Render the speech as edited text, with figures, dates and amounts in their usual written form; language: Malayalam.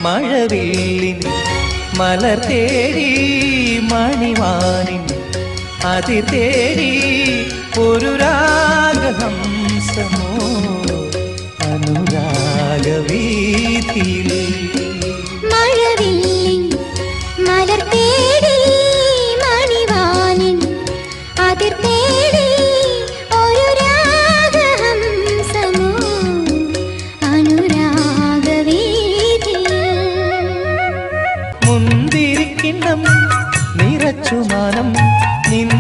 മഴവില്ലിൻ മലർ തേടി മണിവാനിൻ അതിർ തേടി ഒരു രാഗഹംസമോ അനുരാഗവീഥിയിൽ മഴവില്ലിൻ മലർ തേടി മണിവാനിൻ അതിർ തേടി ഒരു രാഗഹംസമോ അനുരാഗവീഥിയിൽ മുന്തിരിക്കിണ്ണം നിറച്ചുമാനം നിൻ